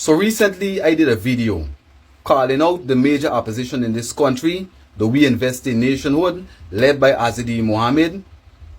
So recently I did a video calling out the major opposition in this country, the We Invest in Nationhood, led by Azadi Mohammed,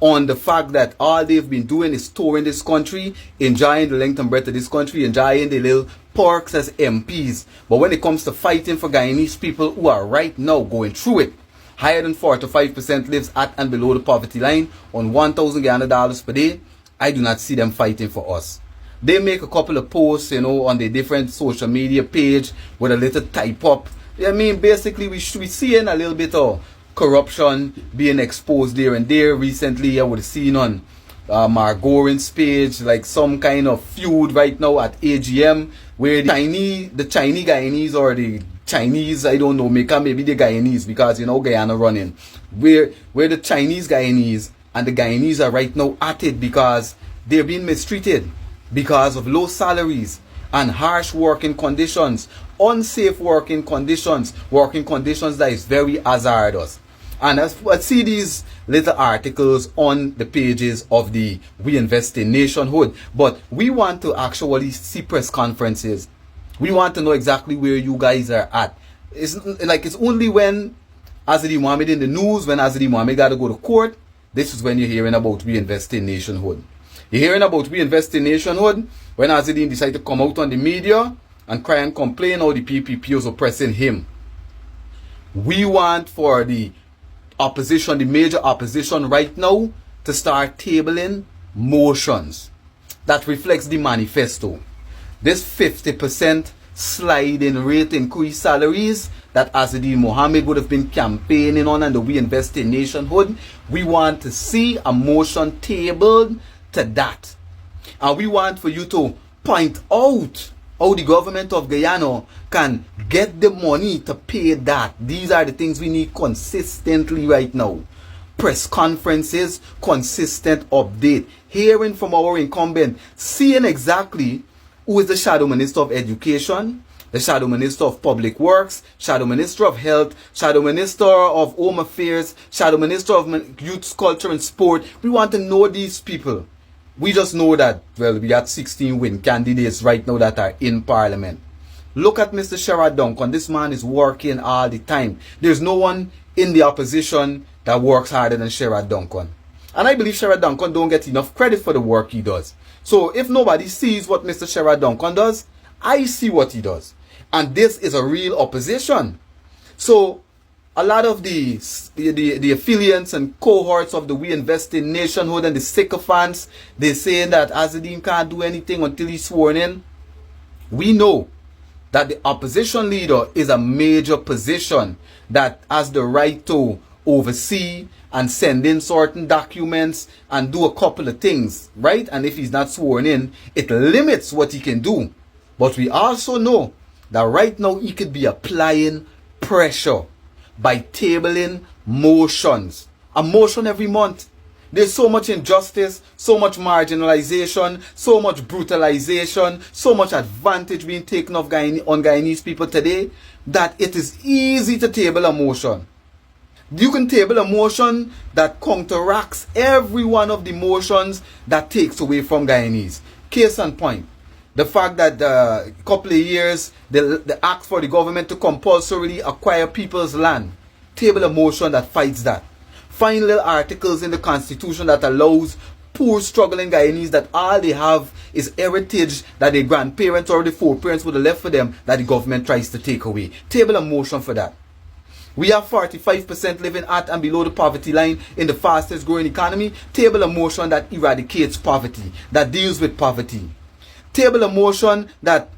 on the fact that all they've been doing is touring this country, enjoying the length and breadth of this country, enjoying the little perks as MPs. But when it comes to fighting for Guyanese people who are right now going through it, higher than 45% lives at and below the poverty line on $1,000 Guyana per day, I do not see them fighting for us. They make a couple of posts, on their different social media page with a little type up. I mean, basically, we seeing a little bit of corruption being exposed there and there. Recently, I would have seen on Margorin's page, like some kind of feud right now at AGM, where the Chinese Guyanese or the Chinese, I don't know, maybe the Guyanese, because Guyana running, where the Chinese Guyanese and the Guyanese are right now at it because they're being mistreated because of low salaries and harsh working conditions, unsafe working conditions that is very hazardous. And I see these little articles on the pages of the We Invest in Nationhood, but we want to actually see press conferences. We want to know exactly where you guys are at. It's only when Azadi Mohammed in the news, when Azadi Mohammed got to go to court, this is when you're hearing about We Invest in Nationhood. You're hearing about We Invest in Nationhood when Azadi decided to come out on the media and cry and complain how the PPP was oppressing him. We want for the opposition, the major opposition right now, to start tabling motions that reflects the manifesto. This 50% slide in rate increase salaries that Azadi Mohammed would have been campaigning on and the We Invest in Nationhood, we want to see a motion tabled to that. And we want for you to point out how the government of Guyana can get the money to pay that. These are the things we need consistently right now. Press conferences, consistent update, hearing from our incumbent, seeing exactly who is the Shadow Minister of Education, the Shadow Minister of Public Works, Shadow Minister of Health, Shadow Minister of Home Affairs, Shadow Minister of Youth, Culture and Sport. We want to know these people. We just know that, well, we got 16 win candidates right now that are in Parliament. Look at Mr. Sherrod Duncan. This man is working all the time. There's no one in the opposition that works harder than Sherrod Duncan. And I believe Sherrod Duncan don't get enough credit for the work he does. So if nobody sees what Mr. Sherrod Duncan does, I see what he does. And this is a real opposition. So a lot of the affiliates and cohorts of the We Invest in Nationhood and the sycophants, they say that Azadi can't do anything until he's sworn in. We know that the opposition leader is a major position that has the right to oversee and send in certain documents and do a couple of things, right? And if he's not sworn in, it limits what he can do. But we also know that right now he could be applying pressure by tabling motions. A motion every month. There's so much injustice, so much marginalization, so much brutalization, so much advantage being taken on Guyanese people today that it is easy to table a motion. You can table a motion that counteracts every one of the motions that takes away from Guyanese. Case in point, the fact that a couple of years, the act for the government to compulsorily acquire people's land. Table a motion that fights that. Find little articles in the Constitution that allows poor struggling Guyanese that all they have is heritage that their grandparents or the foreparents would have left for them that the government tries to take away. Table a motion for that. We have 45% living at and below the poverty line in the fastest growing economy. Table a motion that eradicates poverty, that deals with poverty. Table a motion that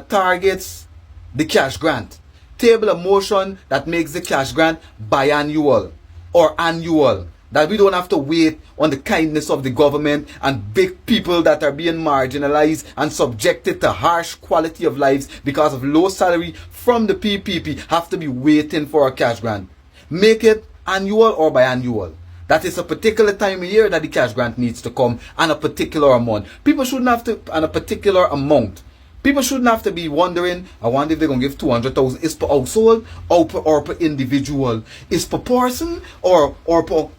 targets the cash grant. Table a motion that makes the cash grant biannual or annual. That we don't have to wait on the kindness of the government and big people that are being marginalized and subjected to harsh quality of lives because of low salary from the PPP have to be waiting for a cash grant. Make it annual or biannual. That is a particular time of year that the cash grant needs to come and a particular amount. People shouldn't have to, and a particular amount. People shouldn't have to be wondering, I wonder if they're going to give 200,000. Is per household or per individual? Is per person or per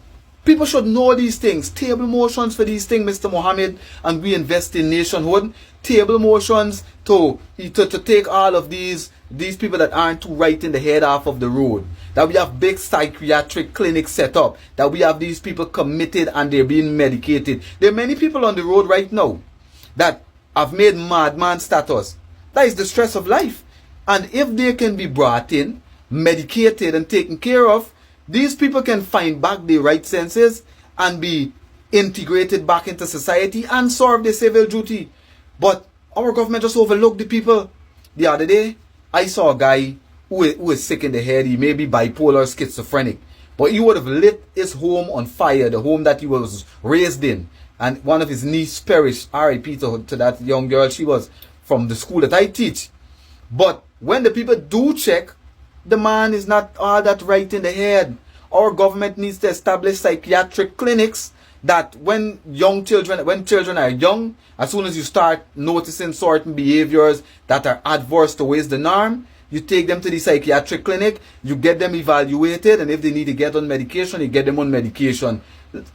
People should know these things. Table motions for these things, Mr. Mohammed, and we invest in nationhood. Table motions to take all of these people that aren't too right in the head off of the road. That we have big psychiatric clinics set up. That we have these people committed and they're being medicated. There are many people on the road right now that have made madman status. That is the stress of life. And if they can be brought in, medicated and taken care of, these people can find back their right senses and be integrated back into society and serve their civil duty. But our government just overlooked the people. The other day, I saw a guy who is sick in the head. He may be bipolar or schizophrenic. But he would have lit his home on fire, the home that he was raised in. And one of his niece perished, RIP to that young girl. She was from the school that I teach. But when the people do check, the man is not all that right in the head. Our government needs to establish psychiatric clinics that when children are young, as soon as you start noticing certain behaviors that are adverse towards the norm, you take them to the psychiatric clinic, you get them evaluated, and if they need to get on medication, you get them on medication.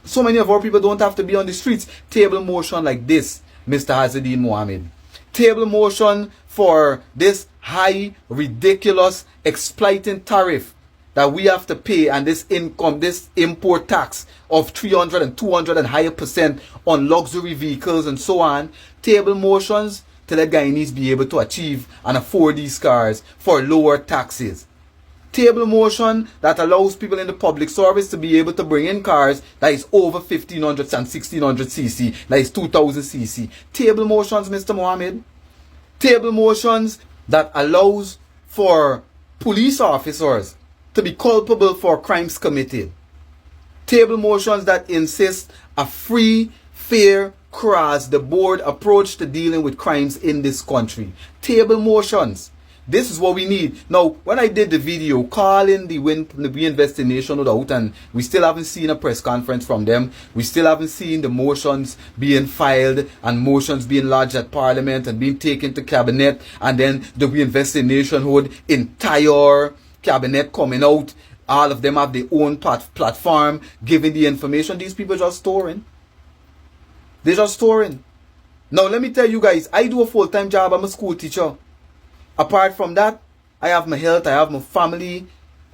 So many of our people don't have to be on the streets. Table motion like this, Mr. Hazzeddin Mohammed. Table motion for this high, ridiculous, exploiting tariff that we have to pay, and this import tax of 300 and 200 and higher % on luxury vehicles and so on. Table motions to let Guyanese be able to achieve and afford these cars for lower taxes. Table motion that allows people in the public service to be able to bring in cars that is over 1500 and 1600 cc, that is 2000 cc. Table motions, Mr. Mohammed. Table motions that allows for police officers to be culpable for crimes committed. Table motions that insist a free, fair, across the board approach to dealing with crimes in this country. Table motions. This is what we need. Now, when I did the video calling the We Invest in Nationhood out, and we still haven't seen a press conference from them, we still haven't seen the motions being filed and motions being lodged at Parliament and being taken to Cabinet, and then the We Invest in Nationhood entire Cabinet coming out. All of them have their own platform giving the information. These people just storing. They're just storing. Now, let me tell you guys, I do a full-time job. I'm a school teacher. Apart from that, I have my health, I have my family.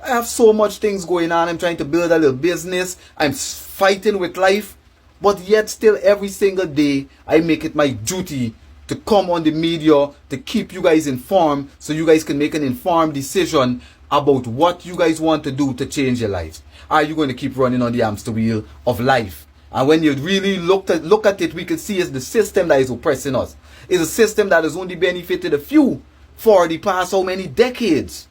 I have so much things going on. I'm trying to build a little business. I'm fighting with life. But yet still every single day, I make it my duty to come on the media to keep you guys informed so you guys can make an informed decision about what you guys want to do to change your lives. Are you going to keep running on the hamster wheel of life? And when you really look at it, we can see it's the system that is oppressing us. It's a system that has only benefited a few for the past how many decades.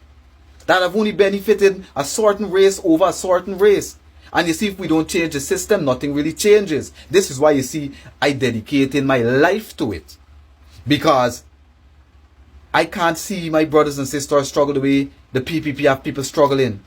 That have only benefited a certain race over a certain race. And you see, if we don't change the system, nothing really changes. This is why you see I dedicated my life to it. Because I can't see my brothers and sisters struggle the way the PPP have people struggling.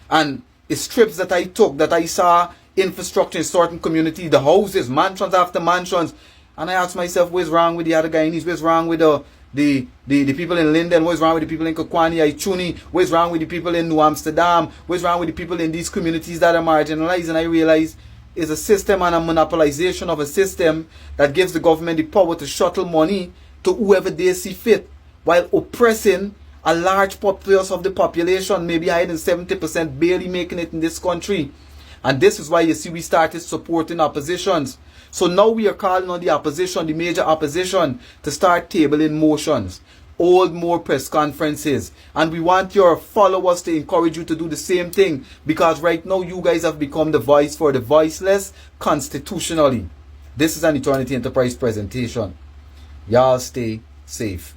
And it's trips that I took, that I saw infrastructure in certain communities, the houses, mansions after mansions. And I asked myself, what's wrong with the other Guyanese? What's wrong with the people in Linden? What's wrong with the people in Kokwani, Aichuni? What's wrong with the people in New Amsterdam? What's wrong with the people in these communities that are marginalized? And I realized it's a system and a monopolization of a system that gives the government the power to shuttle money to whoever they see fit, while oppressing a large populace of the population, maybe higher than 70%, barely making it in this country. And this is why you see we started supporting oppositions. So now we are calling on the opposition, the major opposition, to start tabling motions, hold more press conferences. And we want your followers to encourage you to do the same thing, because right now you guys have become the voice for the voiceless constitutionally. This is an Eternity Enterprise presentation. Y'all stay safe.